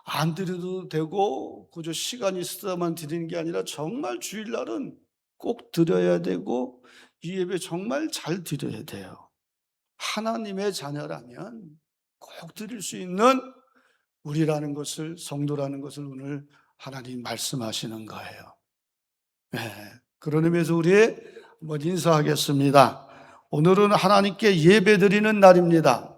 안 드려도 되고 그저 시간이 있어야만 드리는 게 아니라 정말 주일날은 꼭 드려야 되고 이 예배 정말 잘 드려야 돼요. 하나님의 자녀라면 꼭 드릴 수 있는 우리라는 것을, 성도라는 것을 오늘 하나님 말씀하시는 거예요. 그런 의미에서 우리 한번 인사하겠습니다. 오늘은 하나님께 예배 드리는 날입니다.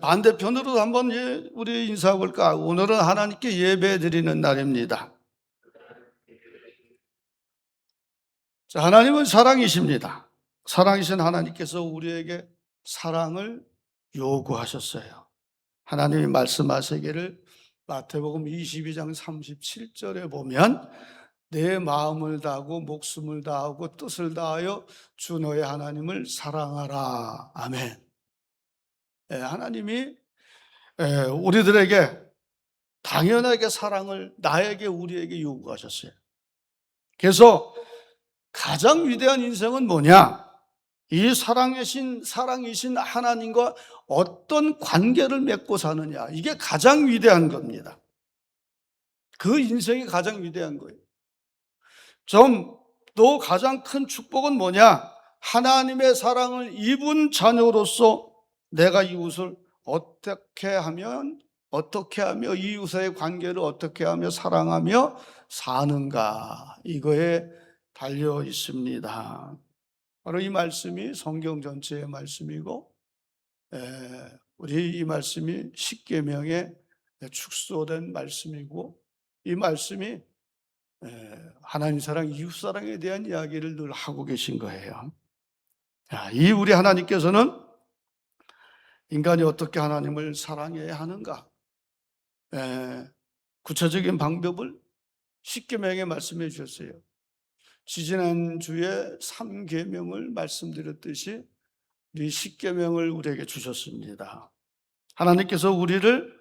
반대편으로 한번 우리 인사해 볼까? 오늘은 하나님께 예배 드리는 날입니다. 자, 하나님은 사랑이십니다. 사랑이신 하나님께서 우리에게 사랑을 요구하셨어요. 하나님이 말씀하시기를 마태복음 22장 37절에 보면 내 마음을 다하고 목숨을 다하고 뜻을 다하여 주 너의 하나님을 사랑하라. 아멘. 하나님이 우리들에게 당연하게 사랑을 나에게 우리에게 요구하셨어요. 그래서 가장 위대한 인생은 뭐냐? 이 사랑이신 하나님과 어떤 관계를 맺고 사느냐. 이게 가장 위대한 겁니다. 그 인생이 가장 위대한 거예요. 좀 또 가장 큰 축복은 뭐냐? 하나님의 사랑을 입은 자녀로서 내가 이웃을 어떻게 하며 이웃의 관계를 어떻게 하며 사랑하며 사는가. 이거에 달려 있습니다. 바로 이 말씀이 성경 전체의 말씀이고 우리 이 말씀이 십계명에 축소된 말씀이고 이 말씀이 하나님 사랑, 이웃 사랑에 대한 이야기를 늘 하고 계신 거예요. 이 우리 하나님께서는 인간이 어떻게 하나님을 사랑해야 하는가? 구체적인 방법을 십계명에 말씀해 주셨어요. 지지난주에 3계명을 말씀드렸듯이 우리 십계명을 우리에게 주셨습니다. 하나님께서 우리를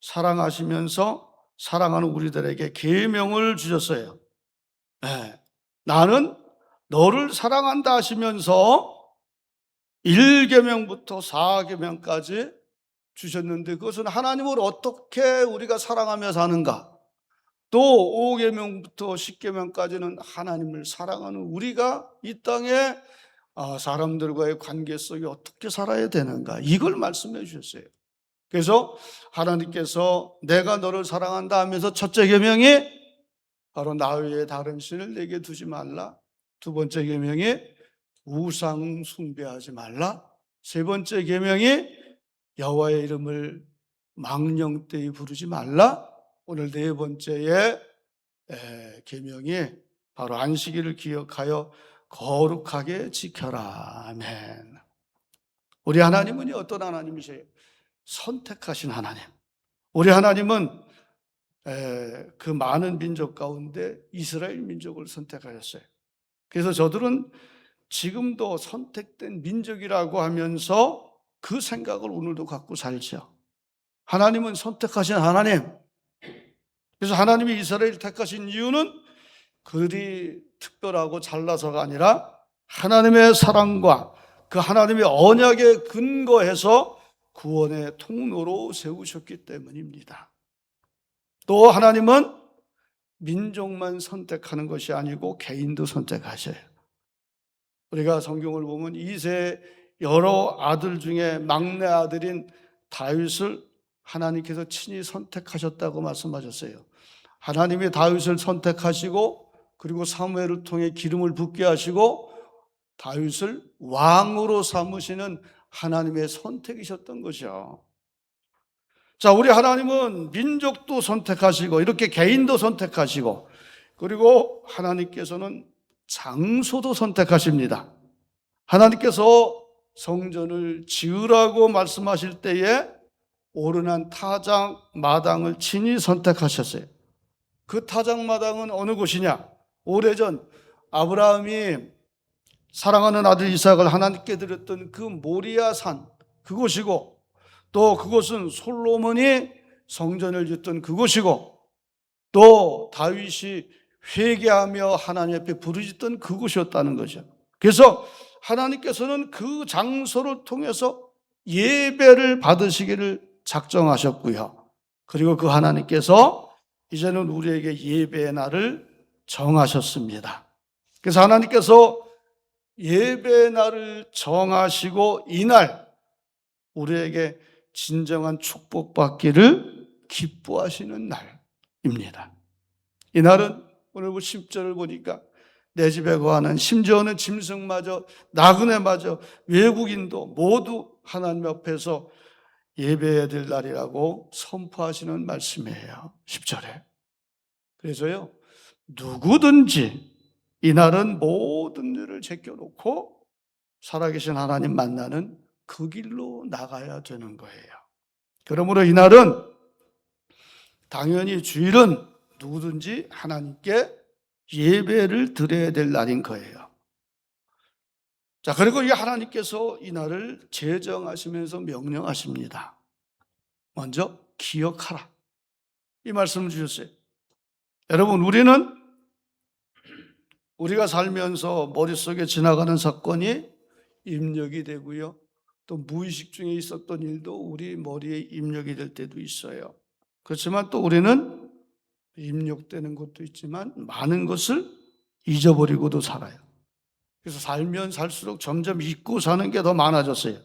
사랑하시면서 사랑하는 우리들에게 계명을 주셨어요. 나는 너를 사랑한다 하시면서 1계명부터 4계명까지 주셨는데 그것은 하나님을 어떻게 우리가 사랑하며 사는가? 또 5계명부터 10계명까지는 하나님을 사랑하는 우리가 이 땅에 사람들과의 관계 속에 어떻게 살아야 되는가? 이걸 말씀해 주셨어요. 그래서 하나님께서 내가 너를 사랑한다 하면서 첫째 계명이 바로 나 외에 다른 신을 내게 두지 말라. 두 번째 계명이 우상 숭배하지 말라. 세 번째 계명이 여호와의 이름을 망령되이 부르지 말라. 오늘 네 번째의 계명이 바로 안식일을 기억하여 거룩하게 지켜라. 아멘. 우리 하나님은 어떤 하나님이세요? 선택하신 하나님. 우리 하나님은 그 많은 민족 가운데 이스라엘 민족을 선택하셨어요. 그래서 저들은 지금도 선택된 민족이라고 하면서 그 생각을 오늘도 갖고 살죠. 하나님은 선택하신 하나님. 그래서 하나님이 이스라엘을 택하신 이유는 그들이 특별하고 잘나서가 아니라 하나님의 사랑과 그 하나님의 언약에 근거해서 구원의 통로로 세우셨기 때문입니다. 또 하나님은 민족만 선택하는 것이 아니고 개인도 선택하셔요. 우리가 성경을 보면 이세 여러 아들 중에 막내 아들인 다윗을 하나님께서 친히 선택하셨다고 말씀하셨어요. 하나님이 다윗을 선택하시고 그리고 사무엘을 통해 기름을 붓게 하시고 다윗을 왕으로 삼으시는 하나님의 선택이셨던 것이죠. 자, 우리 하나님은 민족도 선택하시고 이렇게 개인도 선택하시고 그리고 하나님께서는 장소도 선택하십니다. 하나님께서 성전을 지으라고 말씀하실 때에 오르난 타작 마당을 친히 선택하셨어요. 그 타작 마당은 어느 곳이냐? 오래전 아브라함이 사랑하는 아들 이삭을 하나님께 드렸던 그 모리아산 그곳이고 또 그곳은 솔로몬이 성전을 짓던 그곳이고 또 다윗이 회개하며 하나님 앞에 부르짖던 그곳이었다는 거죠. 그래서 하나님께서는 그 장소를 통해서 예배를 받으시기를 작정하셨고요. 그리고 그 하나님께서 이제는 우리에게 예배의 날을 정하셨습니다. 그래서 하나님께서 예배의 날을 정하시고 이날 우리에게 진정한 축복받기를 기뻐하시는 날입니다. 이날은 오늘 10절을 보니까 내 집에 거하는 심지어는 짐승마저 나그네마저 외국인도 모두 하나님 앞에서 예배해야 될 날이라고 선포하시는 말씀이에요. 10절에. 그래서요, 누구든지 이날은 모든 일을 제껴놓고 살아계신 하나님 만나는 그 길로 나가야 되는 거예요. 그러므로 이날은 당연히 주일은 누구든지 하나님께 예배를 드려야 될 날인 거예요. 자, 그리고 이 하나님께서 이 날을 제정하시면서 명령하십니다. 먼저 기억하라. 이 말씀을 주셨어요. 여러분, 우리가 살면서 머릿속에 지나가는 사건이 입력이 되고요. 또 무의식 중에 있었던 일도 우리 머리에 입력이 될 때도 있어요. 그렇지만 또 우리는 입력되는 것도 있지만 많은 것을 잊어버리고도 살아요. 그래서 살면 살수록 점점 잊고 사는 게 더 많아졌어요.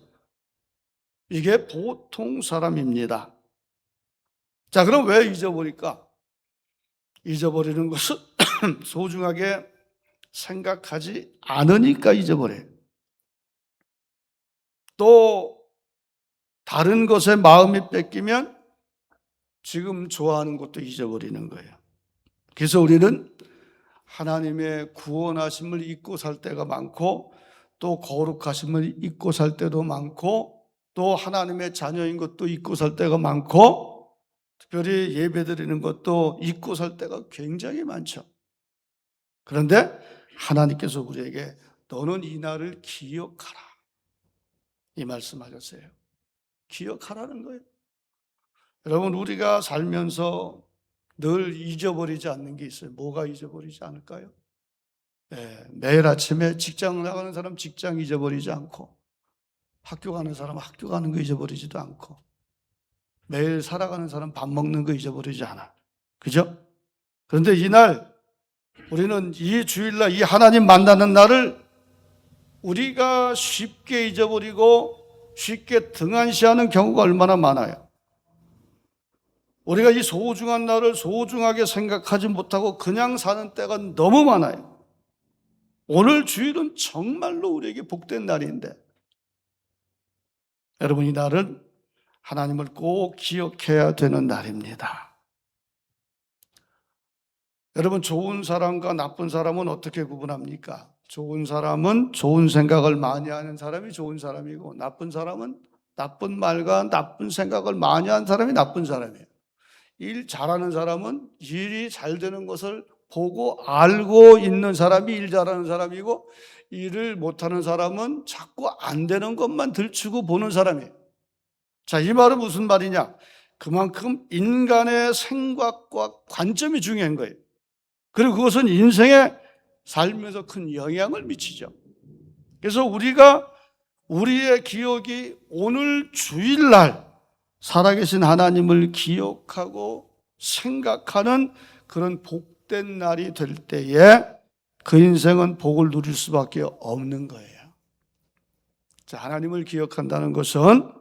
이게 보통 사람입니다. 자, 그럼 왜 잊어버릴까? 잊어버리는 것은 소중하게 생각하지 않으니까 잊어버려요. 또 다른 것에 마음이 뺏기면 지금 좋아하는 것도 잊어버리는 거예요. 그래서 우리는 하나님의 구원하심을 잊고 살 때가 많고 또 거룩하심을 잊고 살 때도 많고 또 하나님의 자녀인 것도 잊고 살 때가 많고 특별히 예배드리는 것도 잊고 살 때가 굉장히 많죠. 그런데 하나님께서 우리에게 너는 이 날을 기억하라 이 말씀하셨어요. 기억하라는 거예요. 여러분, 우리가 살면서 늘 잊어버리지 않는 게 있어요. 뭐가 잊어버리지 않을까요? 네, 매일 아침에 직장 나가는 사람 직장 잊어버리지 않고 학교 가는 사람 학교 가는 거 잊어버리지도 않고 매일 살아가는 사람 밥 먹는 거 잊어버리지 않아. 그죠? 그런데 이날 우리는 이 주일날 이 하나님 만나는 날을 우리가 쉽게 잊어버리고 쉽게 등한시하는 경우가 얼마나 많아요. 우리가 이 소중한 날을 소중하게 생각하지 못하고 그냥 사는 때가 너무 많아요. 오늘 주일은 정말로 우리에게 복된 날인데 여러분, 이 날은 하나님을 꼭 기억해야 되는 날입니다. 여러분, 좋은 사람과 나쁜 사람은 어떻게 구분합니까? 좋은 사람은 좋은 생각을 많이 하는 사람이 좋은 사람이고 나쁜 사람은 나쁜 말과 나쁜 생각을 많이 하는 사람이 나쁜 사람이에요. 일 잘하는 사람은 일이 잘 되는 것을 보고 알고 있는 사람이 일 잘하는 사람이고 일을 못하는 사람은 자꾸 안 되는 것만 들추고 보는 사람이에요. 자, 이 말은 무슨 말이냐? 그만큼 인간의 생각과 관점이 중요한 거예요. 그리고 그것은 인생의 삶에서 큰 영향을 미치죠. 그래서 우리의 기억이 오늘 주일날 살아계신 하나님을 기억하고 생각하는 그런 복된 날이 될 때에 그 인생은 복을 누릴 수밖에 없는 거예요. 자, 하나님을 기억한다는 것은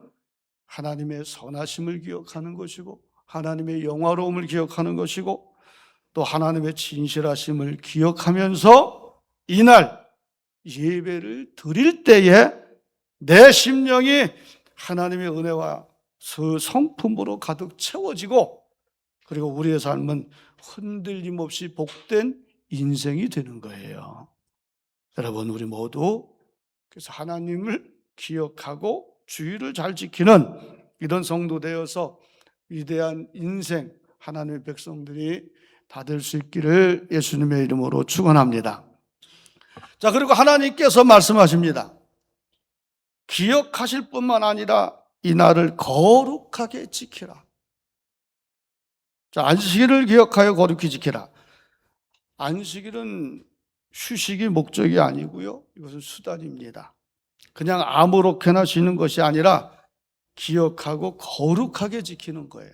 하나님의 선하심을 기억하는 것이고 하나님의 영화로움을 기억하는 것이고 또 하나님의 진실하심을 기억하면서 이날 예배를 드릴 때에 내 심령이 하나님의 은혜와 그 성품으로 가득 채워지고 그리고 우리의 삶은 흔들림 없이 복된 인생이 되는 거예요. 여러분, 우리 모두 그래서 하나님을 기억하고 주의를 잘 지키는 이런 성도 되어서 위대한 인생 하나님의 백성들이 다 될 수 있기를 예수님의 이름으로 축원합니다. 자, 그리고 하나님께서 말씀하십니다. 기억하실 뿐만 아니라 이 날을 거룩하게 지키라. 자, 안식일을 기억하여 거룩히 지키라. 안식일은 휴식이 목적이 아니고요. 이것은 수단입니다. 그냥 아무렇게나 쉬는 것이 아니라 기억하고 거룩하게 지키는 거예요.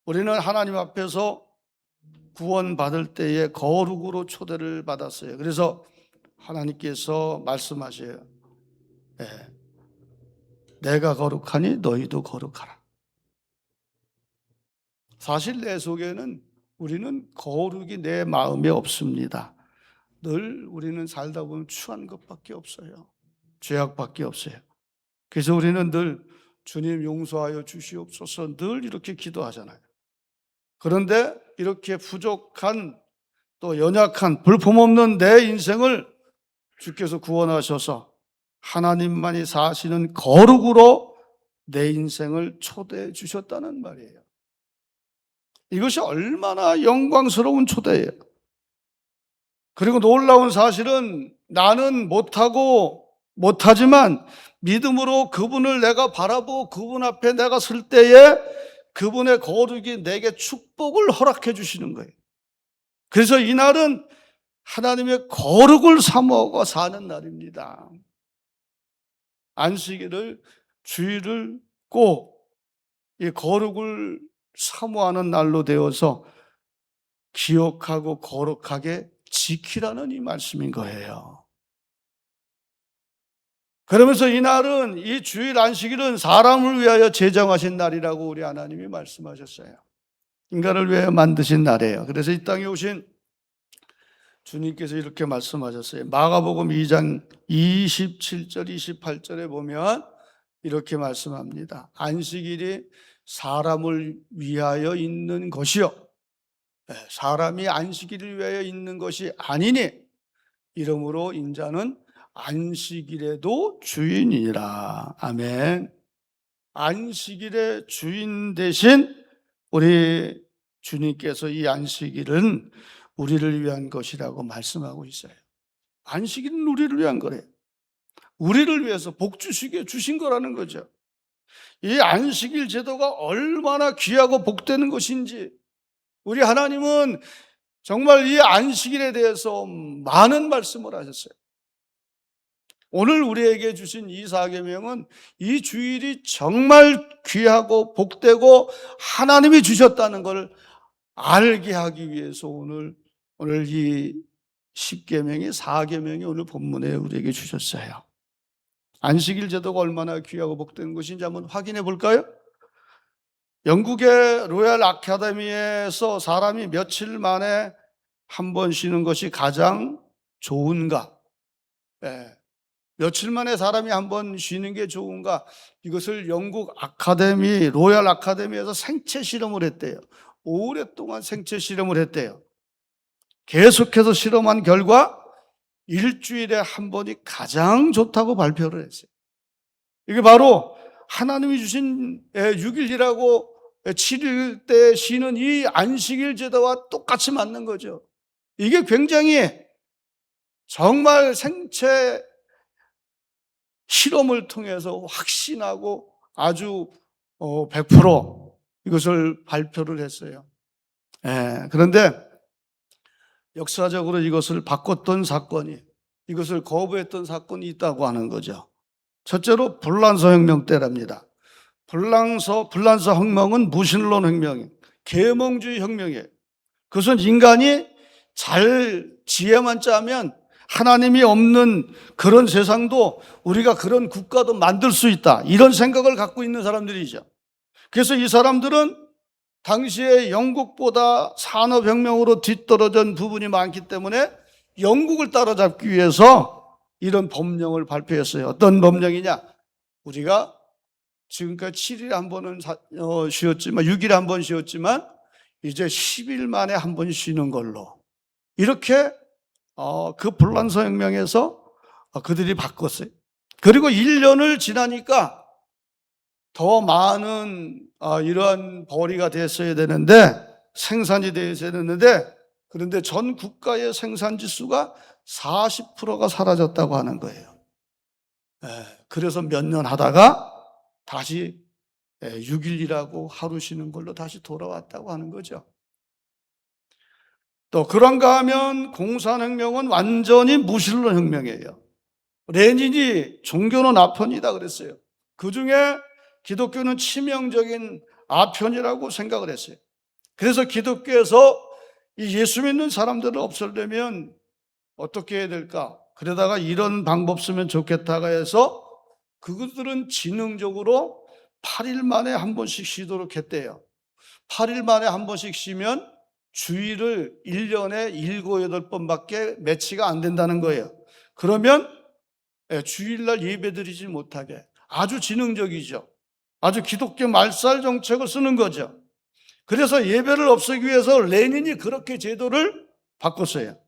우리는 하나님 앞에서 구원받을 때에 거룩으로 초대를 받았어요. 그래서 하나님께서 말씀하셔요. 네. 내가 거룩하니 너희도 거룩하라. 사실 내 속에는 우리는 거룩이 내 마음에 없습니다. 늘 우리는 살다 보면 추한 것밖에 없어요. 죄악밖에 없어요. 그래서 우리는 늘 주님 용서하여 주시옵소서 늘 이렇게 기도하잖아요. 그런데 이렇게 부족한 또 연약한 볼품없는 내 인생을 주께서 구원하셔서 하나님만이 사시는 거룩으로 내 인생을 초대해 주셨다는 말이에요. 이것이 얼마나 영광스러운 초대예요. 그리고 놀라운 사실은 나는 못하지만 믿음으로 그분을 내가 바라보고 그분 앞에 내가 설 때에 그분의 거룩이 내게 축복을 허락해 주시는 거예요. 그래서 이날은 하나님의 거룩을 사모하고 사는 날입니다. 안식일을, 주일을 꼭 이 거룩을 사모하는 날로 되어서 기억하고 거룩하게 지키라는 이 말씀인 거예요. 그러면서 이날은, 이 주일 안식일은 사람을 위하여 제정하신 날이라고 우리 하나님이 말씀하셨어요. 인간을 위하여 만드신 날이에요. 그래서 이 땅에 오신 주님께서 이렇게 말씀하셨어요. 마가복음 2장 27절 28절에 보면 이렇게 말씀합니다. 안식일이 사람을 위하여 있는 것이요, 사람이 안식일을 위하여 있는 것이 아니니 이러므로 인자는 안식일에도 주인이라. 아멘. 안식일의 주인 대신 우리 주님께서 이 안식일은 우리를 위한 것이라고 말씀하고 있어요. 안식일은 우리를 위한 거래요. 우리를 위해서 복 주시게 주신 거라는 거죠. 이 안식일 제도가 얼마나 귀하고 복되는 것인지, 우리 하나님은 정말 이 안식일에 대해서 많은 말씀을 하셨어요. 오늘 우리에게 주신 이 사계명은 이 주일이 정말 귀하고 복되고 하나님이 주셨다는 걸 알게 하기 위해서 오늘 이 10계명이 4계명이 오늘 본문에 우리에게 주셨어요. 안식일 제도가 얼마나 귀하고 복된 것인지 한번 확인해 볼까요? 영국의 로얄 아카데미에서 사람이 며칠 만에 한 번 쉬는 것이 가장 좋은가? 며칠 만에 사람이 한 번 쉬는 게 좋은가? 이것을 영국 아카데미, 로얄 아카데미에서 생체 실험을 했대요. 오랫동안 생체 실험을 했대요. 계속해서 실험한 결과 일주일에 한 번이 가장 좋다고 발표를 했어요. 이게 바로 하나님이 주신 6일이라고 7일 때 쉬는 이 안식일 제도와 똑같이 맞는 거죠. 이게 굉장히 정말 생체 실험을 통해서 확신하고 아주 100% 이것을 발표를 했어요. 그런데 역사적으로 이것을 바꿨던 사건이, 이것을 거부했던 사건이 있다고 하는 거죠. 첫째로 불란서 혁명 때랍니다. 불란서 혁명은 무신론 혁명이에요. 계몽주의 혁명이에요. 그것은 인간이 잘 지혜만 짜면 하나님이 없는 그런 세상도, 우리가 그런 국가도 만들 수 있다, 이런 생각을 갖고 있는 사람들이죠. 그래서 이 사람들은 당시에 영국보다 산업혁명으로 뒤떨어진 부분이 많기 때문에 영국을 따라잡기 위해서 이런 법령을 발표했어요. 어떤 법령이냐? 우리가 지금까지 7일에 한 번은 쉬었지만, 6일에 한 번 쉬었지만 이제 10일 만에 한 번 쉬는 걸로, 이렇게 그 불란서 혁명에서 그들이 바꿨어요. 그리고 1년을 지나니까 더 많은 이러한 벌이가 됐어야 되는데, 생산이 되어야 되는데, 그런데 전 국가의 생산 지수가 40%가 사라졌다고 하는 거예요. 그래서 몇 년 하다가 다시 6일이라고 하루 쉬는 걸로 다시 돌아왔다고 하는 거죠. 또 그런가 하면 공산혁명은 완전히 무신론 혁명이에요. 레닌이 종교는 아편이다 그랬어요. 그 중에 기독교는 치명적인 아편이라고 생각을 했어요. 그래서 기독교에서 이 예수 믿는 사람들을 없애려면 어떻게 해야 될까? 그러다가 이런 방법 쓰면 좋겠다가 해서 그것들은 지능적으로 8일 만에 한 번씩 쉬도록 했대요. 8일 만에 한 번씩 쉬면 주일을 1년에 7, 8번밖에 매치가 안 된다는 거예요. 그러면 주일날 예배 드리지 못하게. 아주 지능적이죠. 아주 기독교 말살 정책을 쓰는 거죠. 그래서 예배를 없애기 위해서 레닌이 그렇게 제도를 바꿨어요.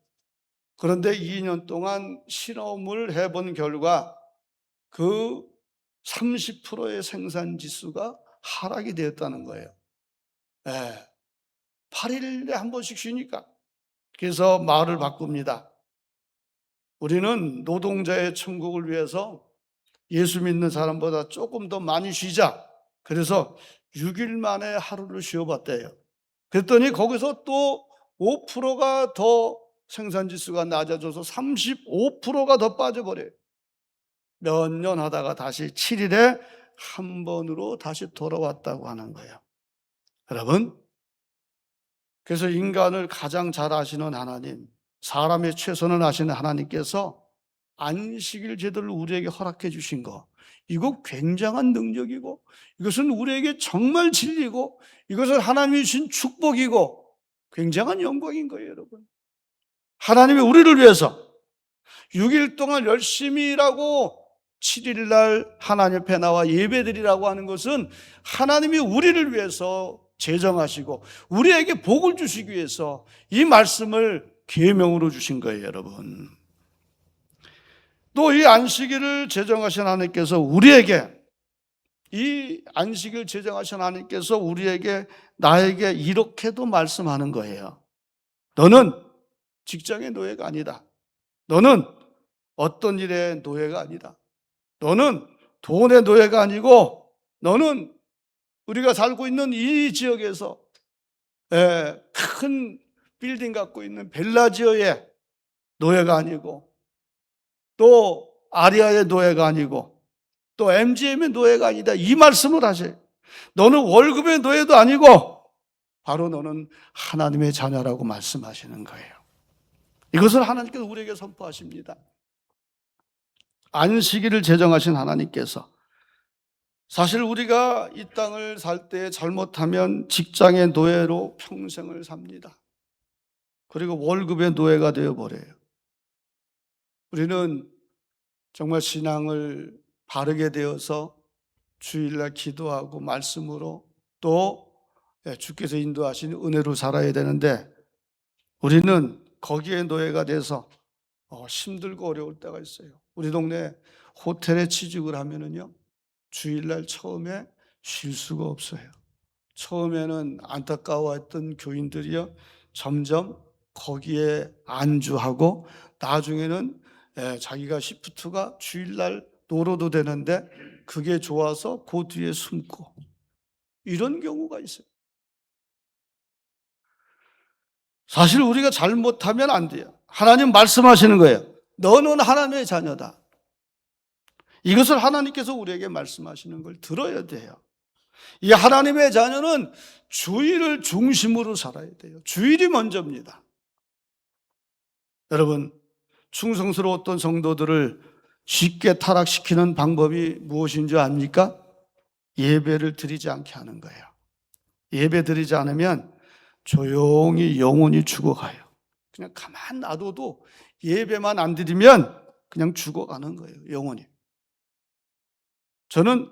그런데 2년 동안 실험을 해본 결과 그 30%의 생산 지수가 하락이 되었다는 거예요. 8일에 한 번씩 쉬니까. 그래서 말을 바꿉니다. 우리는 노동자의 천국을 위해서 예수 믿는 사람보다 조금 더 많이 쉬자. 그래서 6일 만에 하루를 쉬어봤대요. 그랬더니 거기서 또 5%가 더 생산지수가 낮아져서 35%가 더 빠져버려요. 몇 년 하다가 다시 7일에 한 번으로 다시 돌아왔다고 하는 거예요. 여러분, 그래서 인간을 가장 잘 아시는 하나님, 사람의 최선을 아시는 하나님께서 안식일 제도를 우리에게 허락해 주신 거, 이거 굉장한 능력이고, 이것은 우리에게 정말 진리고, 이것은 하나님이 주신 축복이고 굉장한 영광인 거예요. 여러분, 하나님이 우리를 위해서 6일 동안 열심히 일하고 7일 날 하나님 앞에 나와 예배드리라고 하는 것은 하나님이 우리를 위해서 제정하시고 우리에게 복을 주시기 위해서 이 말씀을 계명으로 주신 거예요. 여러분, 또 이 안식일을 제정하신 하나님께서 우리에게, 이 안식일 제정하신 하나님께서 우리에게, 나에게 이렇게도 말씀하는 거예요. 너는 직장의 노예가 아니다. 너는 어떤 일의 노예가 아니다. 너는 돈의 노예가 아니고, 너는 우리가 살고 있는 이 지역에서 큰 빌딩 갖고 있는 벨라지오의 노예가 아니고, 또 아리아의 노예가 아니고, 또 MGM의 노예가 아니다. 이 말씀을 하세요. 너는 월급의 노예도 아니고 바로 너는 하나님의 자녀라고 말씀하시는 거예요. 이것을 하나님께서 우리에게 선포하십니다. 안식일을 제정하신 하나님께서, 사실 우리가 이 땅을 살 때 잘못하면 직장의 노예로 평생을 삽니다. 그리고 월급의 노예가 되어버려요. 우리는 정말 신앙을 바르게 되어서 주일날 기도하고 말씀으로 또 주께서 인도하신 은혜로 살아야 되는데, 우리는 거기에 노예가 돼서 힘들고 어려울 때가 있어요. 우리 동네 호텔에 취직을 하면은요, 주일날 처음에 쉴 수가 없어요. 처음에는 안타까워했던 교인들이요, 점점 거기에 안주하고 나중에는 자기가 시프트가 주일날 놀아도 되는데 그게 좋아서 그 뒤에 숨고, 이런 경우가 있어요. 사실 우리가 잘못하면 안 돼요. 하나님 말씀하시는 거예요. 너는 하나님의 자녀다. 이것을 하나님께서 우리에게 말씀하시는 걸 들어야 돼요. 이 하나님의 자녀는 주일을 중심으로 살아야 돼요. 주일이 먼저입니다. 여러분, 충성스러웠던 성도들을 쉽게 타락시키는 방법이 무엇인 줄 압니까? 예배를 드리지 않게 하는 거예요. 예배 드리지 않으면 조용히 영혼이 죽어가요. 그냥 가만 놔둬도 예배만 안 드리면 그냥 죽어가는 거예요, 영혼이. 저는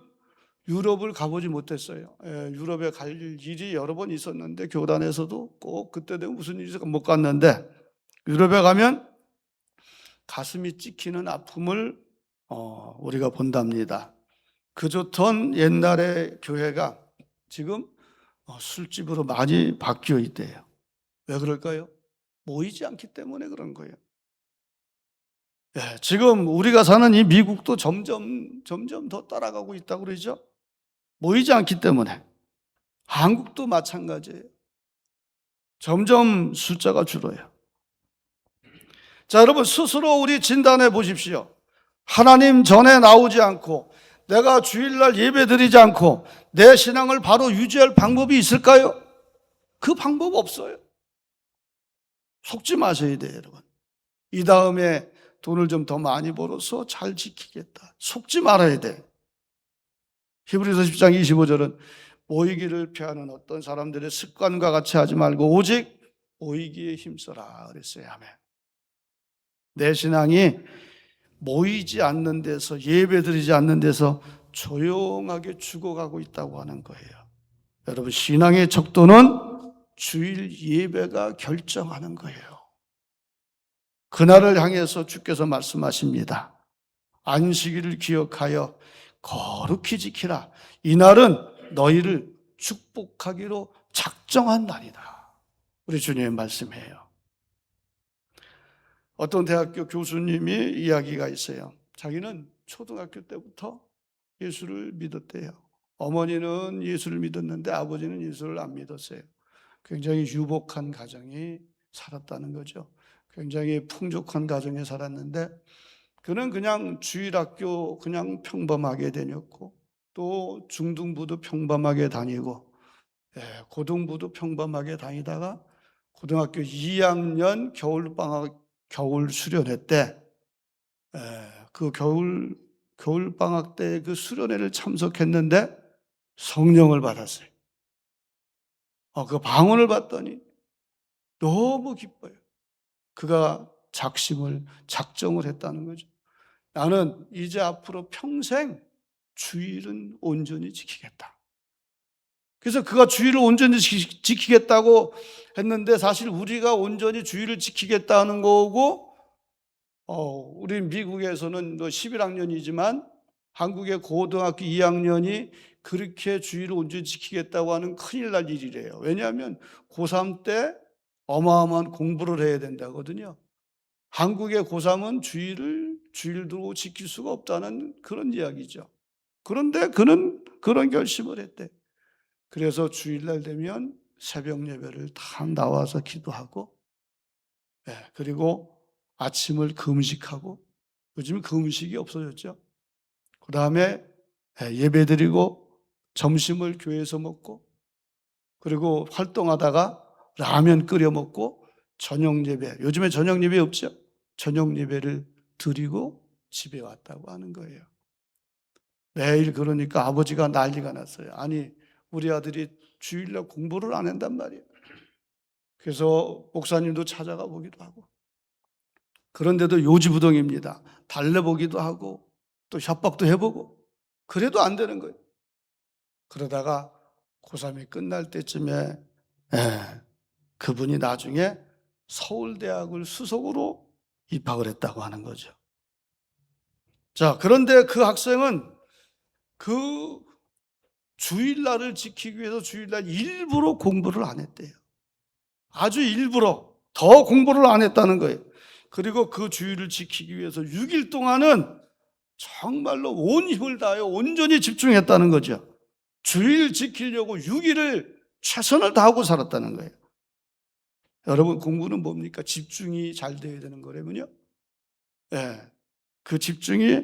유럽을 가보지 못했어요. 유럽에 갈 일이 여러 번 있었는데, 교단에서도 꼭 그때 되면 무슨 일이 있어서 못 갔는데, 유럽에 가면 가슴이 찢기는 아픔을 우리가 본답니다. 그 좋던 옛날의 교회가 지금 술집으로 많이 바뀌어 있대요. 왜 그럴까요? 모이지 않기 때문에 그런 거예요. 지금 우리가 사는 이 미국도 점점 더 따라가고 있다고 그러죠. 모이지 않기 때문에. 한국도 마찬가지예요. 점점 숫자가 줄어요. 자, 여러분, 스스로 우리 진단해 보십시오. 하나님 전에 나오지 않고 내가 주일날 예배 드리지 않고 내 신앙을 바로 유지할 방법이 있을까요? 그 방법 없어요. 속지 마셔야 돼요, 여러분. 이 다음에 돈을 좀 더 많이 벌어서 잘 지키겠다. 속지 말아야 돼. 히브리서 10장 25절은 모이기를 피하는 어떤 사람들의 습관과 같이 하지 말고 오직 모이기에 힘써라 그랬어요. 아멘. 내 신앙이 모이지 않는 데서, 예배드리지 않는 데서 조용하게 죽어가고 있다고 하는 거예요. 여러분, 신앙의 척도는 주일 예배가 결정하는 거예요. 그날을 향해서 주께서 말씀하십니다. 안식일을 기억하여 거룩히 지키라. 이날은 너희를 축복하기로 작정한 날이다. 우리 주님의 말씀이에요. 어떤 대학교 교수님이 이야기가 있어요. 자기는 초등학교 때부터 예수를 믿었대요. 어머니는 예수를 믿었는데 아버지는 예수를 안 믿었어요. 굉장히 유복한 가정이 살았다는 거죠. 굉장히 풍족한 가정에 살았는데 그는 그냥 주일학교 그냥 평범하게 다녔고 또 중등부도 평범하게 다니고 고등부도 평범하게 다니다가 고등학교 2학년 겨울 수련회 때 그 겨울방학 때 그 수련회를 참석했는데 성령을 받았어요. 그 방언을 받더니 너무 기뻐요. 그가 작정을 했다는 거죠. 나는 이제 앞으로 평생 주일은 온전히 지키겠다. 그래서 그가 주일을 온전히 지키겠다고 했는데 사실 우리가 온전히 주일을 지키겠다는 거고 우리 미국에서는 11학년이지만 한국의 고등학교 2학년이 그렇게 주일을 온전히 지키겠다고 하는 큰일 날 일이래요. 왜냐하면 고3 때 어마어마한 공부를 해야 된다거든요. 한국의 고3은 주일도 지킬 수가 없다는 그런 이야기죠. 그런데 그는 그런 결심을 했대. 그래서 주일날 되면 새벽 예배를 다 나와서 기도하고 그리고 아침을 금식하고 요즘은 금식이 없어졌죠. 그 다음에 예배드리고 점심을 교회에서 먹고 그리고 활동하다가 라면 끓여 먹고 저녁 예배, 요즘에 저녁 예배 없죠? 저녁 예배를 드리고 집에 왔다고 하는 거예요. 매일 그러니까 아버지가 난리가 났어요. 아니 우리 아들이 주일날 공부를 안 한단 말이에요. 그래서 목사님도 찾아가 보기도 하고 그런데도 요지부동입니다. 달래보기도 하고 또 협박도 해보고 그래도 안 되는 거예요. 그러다가 고3이 끝날 때쯤에 그분이 나중에 서울대학을 수석으로 입학을 했다고 하는 거죠. 자, 그런데 그 학생은 그 주일날을 지키기 위해서 주일날 일부러 공부를 안 했대요. 아주 일부러 더 공부를 안 했다는 거예요. 그리고 그 주일을 지키기 위해서 6일 동안은 정말로 온 힘을 다하여 온전히 집중했다는 거죠. 주일 지키려고 6일을 최선을 다하고 살았다는 거예요. 여러분 공부는 뭡니까? 집중이 잘 돼야 되는 거라면요. 그 집중이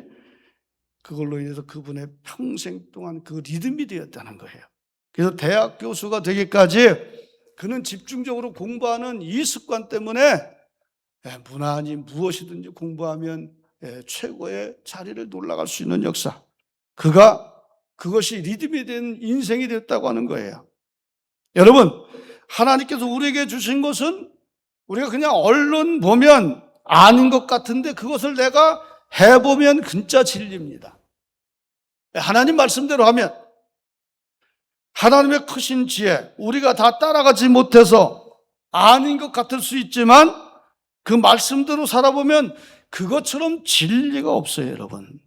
그걸로 인해서 그분의 평생 동안 그 리듬이 되었다는 거예요. 그래서 대학 교수가 되기까지 그는 집중적으로 공부하는 이 습관 때문에 무난히 무엇이든지 공부하면 최고의 자리를 올라갈 수 있는 역사. 그것이 리듬이 된 인생이 됐다고 하는 거예요. 여러분, 하나님께서 우리에게 주신 것은 우리가 그냥 얼른 보면 아닌 것 같은데 그것을 내가 해보면 진짜 진리입니다. 하나님 말씀대로 하면 하나님의 크신 지혜, 우리가 다 따라가지 못해서 아닌 것 같을 수 있지만 그 말씀대로 살아보면 그것처럼 진리가 없어요, 여러분.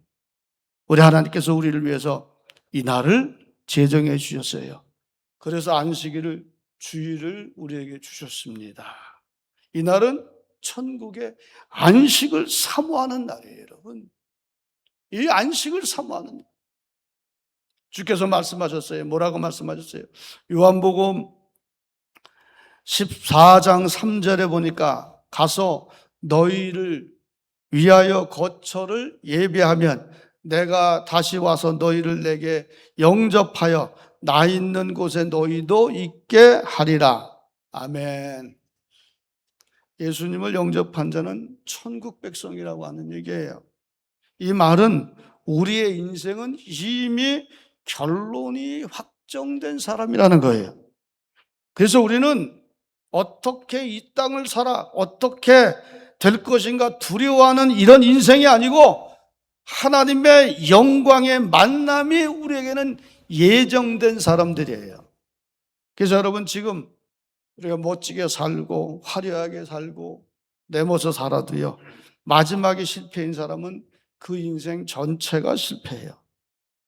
우리 하나님께서 우리를 위해서 이 날을 제정해 주셨어요. 그래서 안식일을, 주일을 우리에게 주셨습니다. 이 날은 천국의 안식을 사모하는 날이에요, 여러분. 이 안식을 사모하는 날. 주께서 말씀하셨어요. 뭐라고 말씀하셨어요? 요한복음 14장 3절에 보니까 가서 너희를 위하여 거처를 예비하면 내가 다시 와서 너희를 내게 영접하여 나 있는 곳에 너희도 있게 하리라. 아멘. 예수님을 영접한 자는 천국 백성이라고 하는 얘기예요. 이 말은 우리의 인생은 이미 결론이 확정된 사람이라는 거예요. 그래서 우리는 어떻게 이 땅을 살아, 어떻게 될 것인가 두려워하는 이런 인생이 아니고 하나님의 영광의 만남이 우리에게는 예정된 사람들이에요. 그래서 여러분, 지금 우리가 멋지게 살고 화려하게 살고 내모서 살아도요, 마지막에 실패인 사람은 그 인생 전체가 실패해요.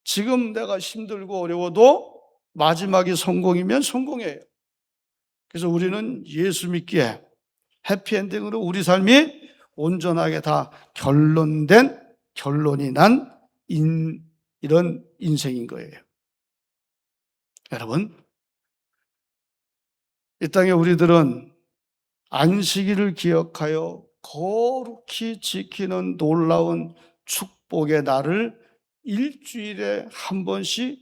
지금 내가 힘들고 어려워도 마지막이 성공이면 성공이에요. 그래서 우리는 예수 믿기에 해피엔딩으로 우리 삶이 온전하게 다 결론이 난 이런 인생인 거예요. 여러분, 이 땅에 우리들은 안식일을 기억하여 거룩히 지키는 놀라운 축복의 날을 일주일에 한 번씩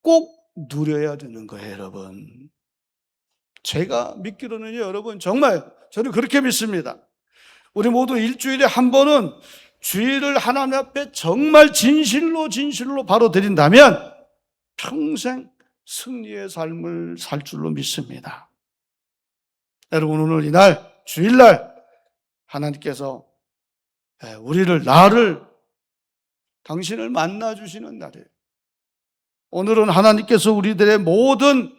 꼭 누려야 되는 거예요, 여러분. 제가 믿기로는요, 여러분, 정말 저는 그렇게 믿습니다. 우리 모두 일주일에 한 번은 주일을 하나님 앞에 정말 진실로 바로 드린다면 평생 승리의 삶을 살 줄로 믿습니다. 여러분, 오늘 이날 주일날 하나님께서 나를 당신을 만나주시는 날이에요. 오늘은 하나님께서 우리들의 모든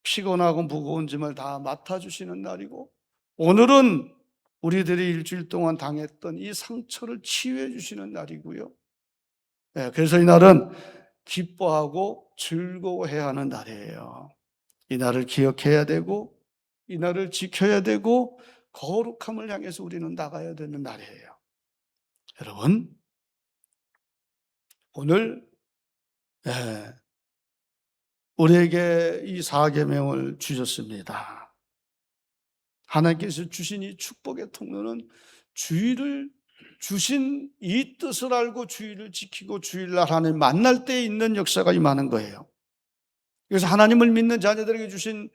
피곤하고 무거운 짐을 다 맡아주시는 날이고, 오늘은 우리들이 일주일 동안 당했던 이 상처를 치유해 주시는 날이고요. 그래서 이 날은 기뻐하고 즐거워해야 하는 날이에요. 이 날을 기억해야 되고, 이 날을 지켜야 되고, 거룩함을 향해서 우리는 나가야 되는 날이에요. 여러분, 오늘 우리에게 이 4계명을 주셨습니다. 하나님께서 주신 이 축복의 통로는 주일을 주신 이 뜻을 알고 주일을 지키고 주일날 하나님 만날 때 있는 역사가 임하는 거예요. 그래서 하나님을 믿는 자녀들에게 주신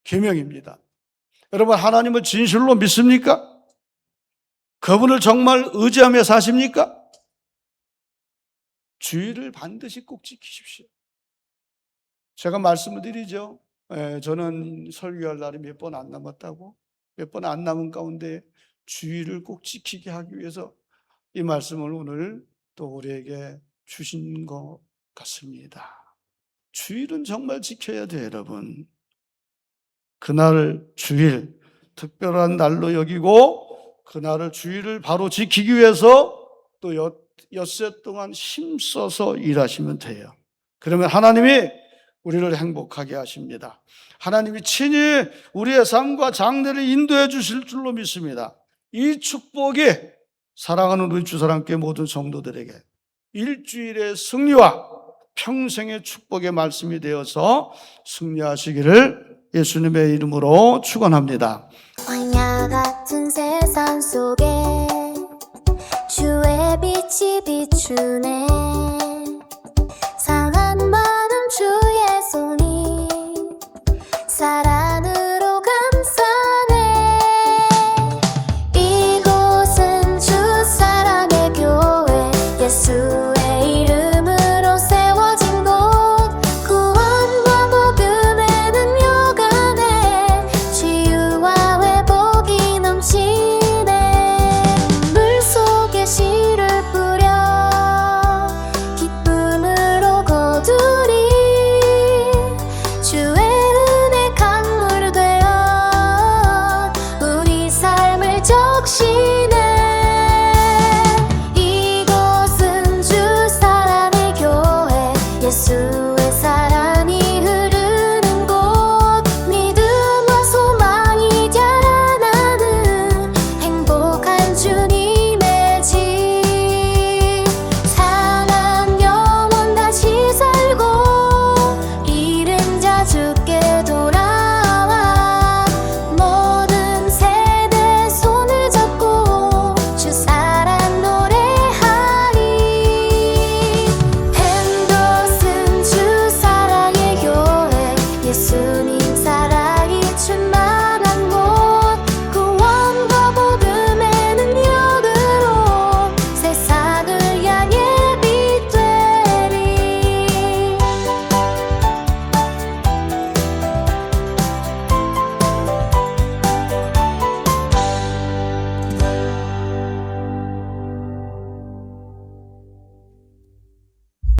계명입니다. 여러분, 하나님을 진실로 믿습니까? 그분을 정말 의지하며 사십니까? 주일을 반드시 꼭 지키십시오. 제가 말씀을 드리죠. 저는 설교할 날이 몇 번 안 남았다고, 몇 번 안 남은 가운데 주일을 꼭 지키게 하기 위해서 이 말씀을 오늘 또 우리에게 주신 것 같습니다. 주일은 정말 지켜야 돼요, 여러분. 그날 주일, 특별한 날로 여기고 그날을 주일을 바로 지키기 위해서 또 엿새 동안 힘써서 일하시면 돼요. 그러면 하나님이 우리를 행복하게 하십니다. 하나님이 친히 우리의 삶과 장래를 인도해 주실 줄로 믿습니다. 이 축복이 사랑하는 우리 주사랑교회 모든 성도들에게 일주일의 승리와 평생의 축복의 말씀이 되어서 승리하시기를 예수님의 이름으로 축원합니다. 광야 같은 세상 속에 주의 빛이 비추네.